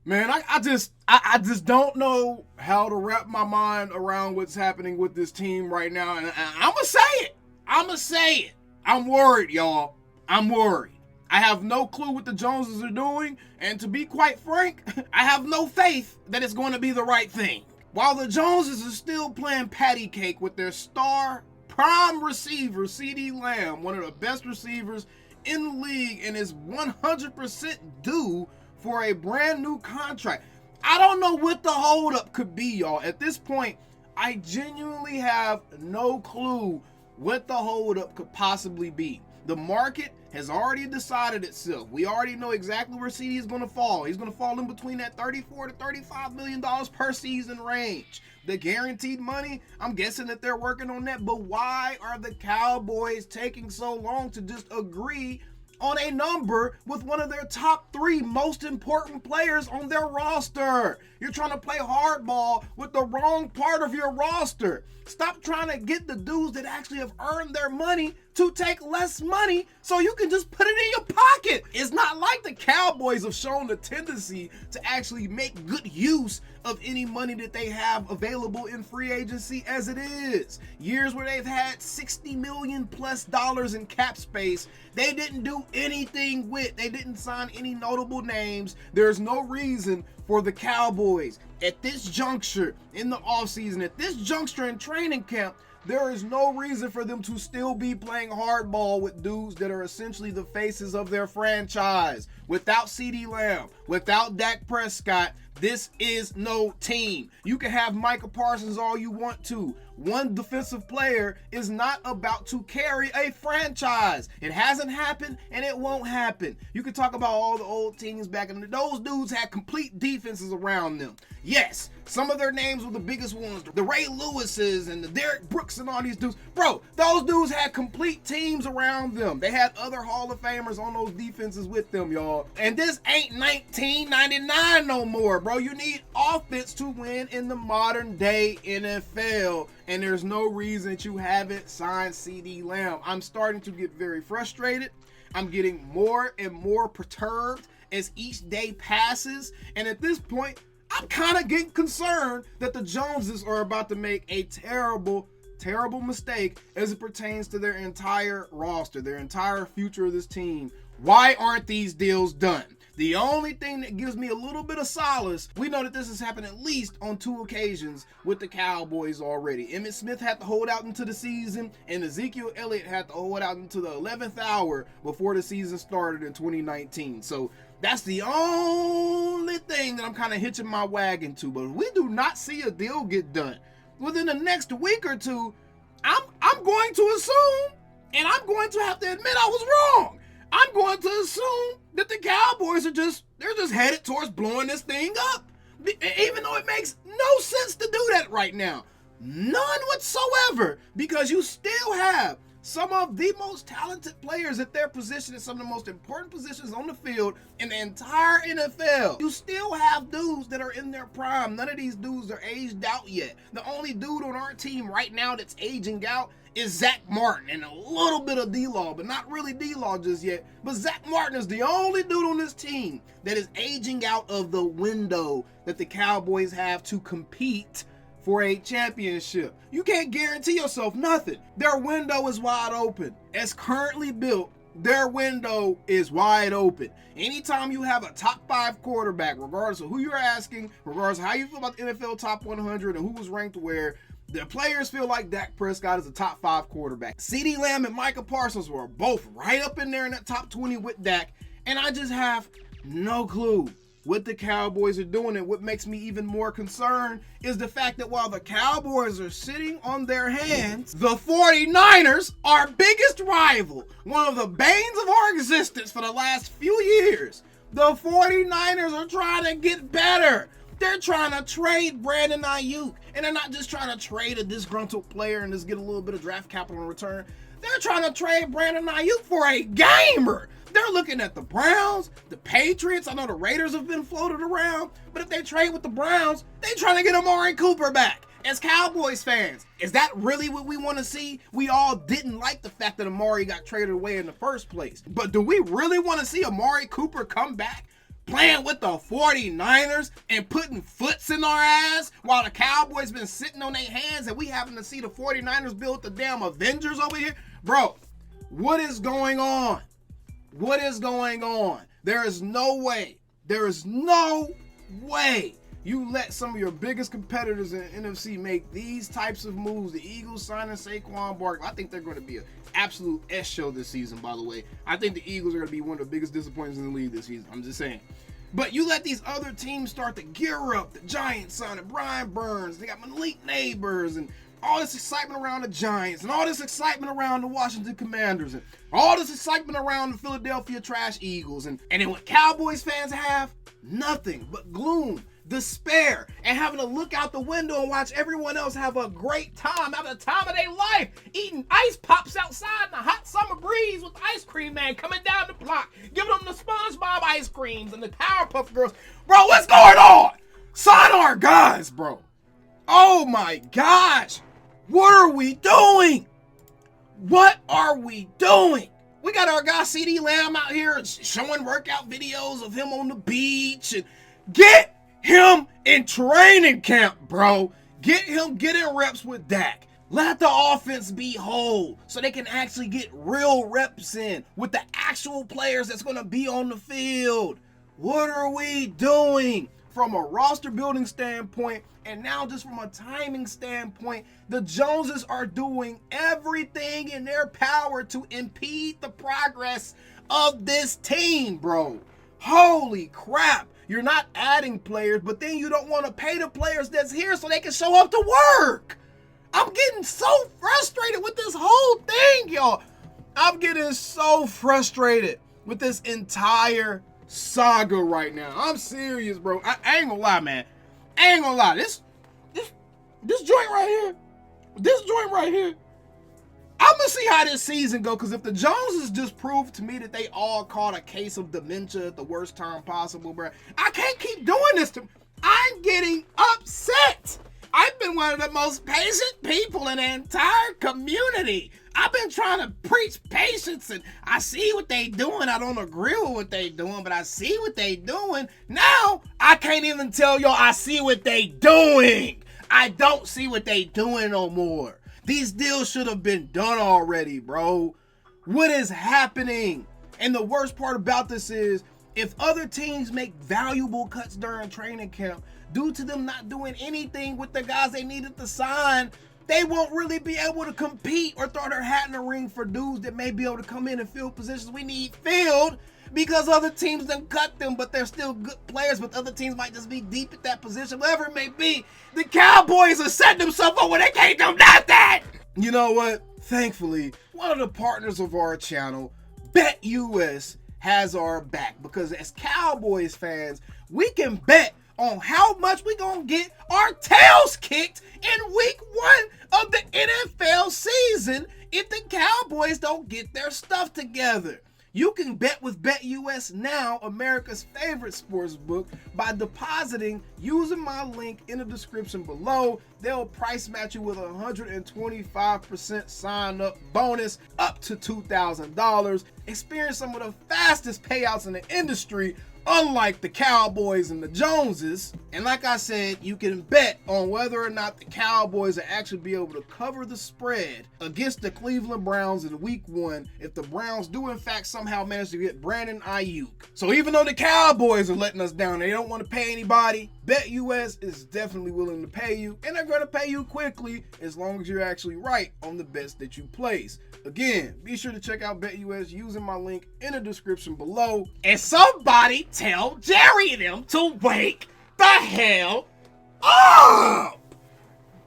Man, I just don't know how to wrap my mind around what's happening with this team right now. And I'm going to say it. I'm worried, y'all. I'm worried. I have no clue what the Joneses are doing. And to be quite frank, I have no faith that it's going to be the right thing. While the Joneses are still playing patty cake with their star prime receiver, CeeDee Lamb, one of the best receivers in the league, and is 100% due for a brand new contract. I don't know what the holdup could be, y'all. At this point, I genuinely have no clue what the holdup could possibly be. The market has already decided itself. We already know exactly where CeeDee is going to fall. He's going to fall in between that $34 to $35 million per season range. The guaranteed money, I'm guessing that they're working on that. But why are the Cowboys taking so long to just agree on a number with one of their top 3 most important players on their roster? You're trying to play hardball with the wrong part of your roster. Stop trying to get the dudes that actually have earned their money to take less money so you can just put it in your pocket. It's not like the Cowboys have shown the tendency to actually make good use of any money that they have available in free agency as it is. Years where they've had $60 million plus in cap space, they didn't do anything with. They didn't sign any notable names. There's no reason for the Cowboys at this juncture in the offseason, at this juncture in training camp, there is no reason for them to still be playing hardball with dudes that are essentially the faces of their franchise. Without CeeDee Lamb, without Dak Prescott, this is no team. You can have Micah Parsons all you want to. One defensive player is not about to carry a franchise. It hasn't happened and it won't happen. You can talk about all the old teams back in the day. Those dudes had complete defenses around them. Yes, some of their names were the biggest ones. The Ray Lewises and the Derek Brooks and all these dudes. Bro, those dudes had complete teams around them. They had other Hall of Famers on those defenses with them, y'all. And this ain't 1999 no more, bro. You need offense to win in the modern day NFL. And there's no reason that you haven't signed CeeDee Lamb. I'm starting to get very frustrated. I'm getting more and more perturbed as each day passes. And at this point, I'm kind of getting concerned that the Joneses are about to make a terrible mistake as it pertains to their entire roster, their entire future of this team. Why aren't these deals done? The only thing that gives me a little bit of solace, we know that this has happened at least on 2 occasions with the Cowboys already. Emmitt Smith had to hold out into the season, and Ezekiel Elliott had to hold out into the 11th hour before the season started in 2019. So that's the only thing that I'm kind of hitching my wagon to. But if we do not see a deal get done within the next week or two, I'm going to assume, and I'm going to have to admit I was wrong. I'm going to assume that the Cowboys are just headed towards blowing this thing up. Even though it makes no sense to do that right now. None whatsoever. Because you still have some of the most talented players at their position in some of the most important positions on the field in the entire NFL. You still have dudes that are in their prime. None of these dudes are aged out yet. The only dude on our team right now that's aging out is Zach Martin and a little bit of D-Law, but not really D-Law just yet. But Zach Martin is the only dude on this team that is aging out of the window that the Cowboys have to compete for a championship. You can't guarantee yourself nothing. Their window is wide open. As currently built, their window is wide open. Anytime you have a top 5 quarterback, regardless of who you're asking, regardless of how you feel about the NFL top 100 and who was ranked where, the players feel like Dak Prescott is a top 5 quarterback. CeeDee Lamb and Micah Parsons were both right up in there in that top 20 with Dak. And I just have no clue what the Cowboys are doing. And what makes me even more concerned is the fact that while the Cowboys are sitting on their hands, the 49ers, our biggest rival, one of the banes of our existence for the last few years, the 49ers are trying to get better. They're trying to trade Brandon Ayuk. And they're not just trying to trade a disgruntled player and just get a little bit of draft capital in return. They're trying to trade Brandon Ayuk for a gamer. They're looking at the Browns, the Patriots. I know the Raiders have been floated around. But if they trade with the Browns, they're trying to get Amari Cooper back. As Cowboys fans, is that really what we want to see? We all didn't like the fact that Amari got traded away in the first place. But do we really want to see Amari Cooper come back, playing with the 49ers and putting foots in our ass while the Cowboys been sitting on their hands and we happen to see the 49ers build the damn Avengers over here? Bro, what is going on? What is going on? There is no way you let some of your biggest competitors in the NFC make these types of moves. The Eagles signing Saquon Barkley. I think they're going to be an absolute S show this season, by the way. I think the Eagles are going to be one of the biggest disappointments in the league this season. I'm just saying. But you let these other teams start to gear up. The Giants signing Brian Burns. They got Malik Neighbors and all this excitement around the Giants and all this excitement around the Washington Commanders and all this excitement around the Philadelphia Trash Eagles. And then what Cowboys fans have? Nothing but gloom, despair, and having to look out the window and watch everyone else have a great time, having the time of their life, eating ice pops outside in the hot summer breeze with the ice cream man coming down the block, giving them the SpongeBob ice creams and the Powerpuff Girls. Bro, what's going on? Sign our guys, bro. Oh my gosh. What are we doing? What are we doing? We got our guy CeeDee Lamb out here showing workout videos of him on the beach. And get him in training camp, bro. Get him getting reps with Dak. Let the offense be whole so they can actually get real reps in with the actual players that's going to be on the field. What are we doing? From a roster building standpoint, and now just from a timing standpoint, the Joneses are doing everything in their power to impede the progress of this team, bro. Holy crap. You're not adding players, but then you don't want to pay the players that's here so they can show up to work. I'm getting so frustrated with this whole thing, y'all. I'm getting so frustrated with this entire saga right now. I'm serious, bro. I ain't gonna lie, man. I ain't gonna lie. This joint right here, I'm gonna see how this season go, because if the Joneses just prove to me that they all caught a case of dementia at the worst time possible, bro, I can't keep doing this to me. I'm getting upset. I've been one of the most patient people in the entire community. I've been trying to preach patience, and I see what they doing. I don't agree with what they doing, but I see what they doing. Now, I can't even tell y'all I see what they doing. I don't see what they doing no more. These deals should have been done already, bro. What is happening? And the worst part about this is, if other teams make valuable cuts during training camp, due to them not doing anything with the guys they needed to sign, they won't really be able to compete or throw their hat in the ring for dudes that may be able to come in and fill positions we need filled, because other teams done cut them, but they're still good players, but other teams might just be deep at that position, whatever it may be. The Cowboys are setting themselves up where they can't do nothing. You know what? Thankfully, one of the partners of our channel, BetUS, has our back, because as Cowboys fans, we can bet on how much we gonna get our tails kicked in week 1 of the NFL season if the Cowboys don't get their stuff together. You can bet with BetUS now, America's favorite sports book, by depositing using my link in the description below. They'll price match you with a 125% sign up bonus up to $2,000. Experience some of the fastest payouts in the industry, unlike the Cowboys and the Joneses. And like I said, you can bet on whether or not the Cowboys will actually be able to cover the spread against the Cleveland Browns in week 1 if the Browns do in fact somehow manage to get Brandon Ayuk. So even though the Cowboys are letting us down, they don't want to pay anybody, BetUS is definitely willing to pay you, and they're going to pay you quickly as long as you're actually right on the bets that you place. Again, be sure to check out BetUS using my link in the description below. And somebody tell Jerry and them to wake the hell up!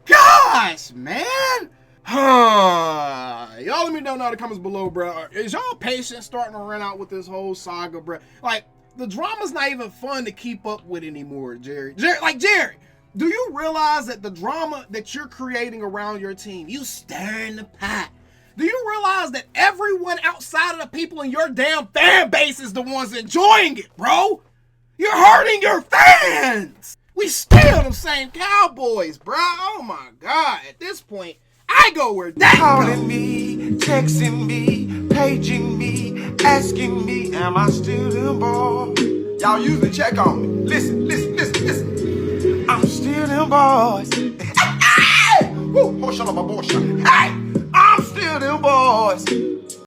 Gosh, man! Y'all let me know in the comments below, bro. Is y'all patience starting to run out with this whole saga, bro? Like, the drama's not even fun to keep up with anymore, Jerry. Jerry, do you realize that the drama that you're creating around your team, you stirring the pot? Do you realize that everyone outside of the people in your damn fan base is the ones enjoying it, bro? You're hurting your fans. We still the same Cowboys, bro. Oh my God. At this point, I go where that calling me, texting me, paging me, asking me, am I still the ball? Y'all usually check on me. Listen. I'm still them boys. Hey! Woo! Hey! I'm still them boys.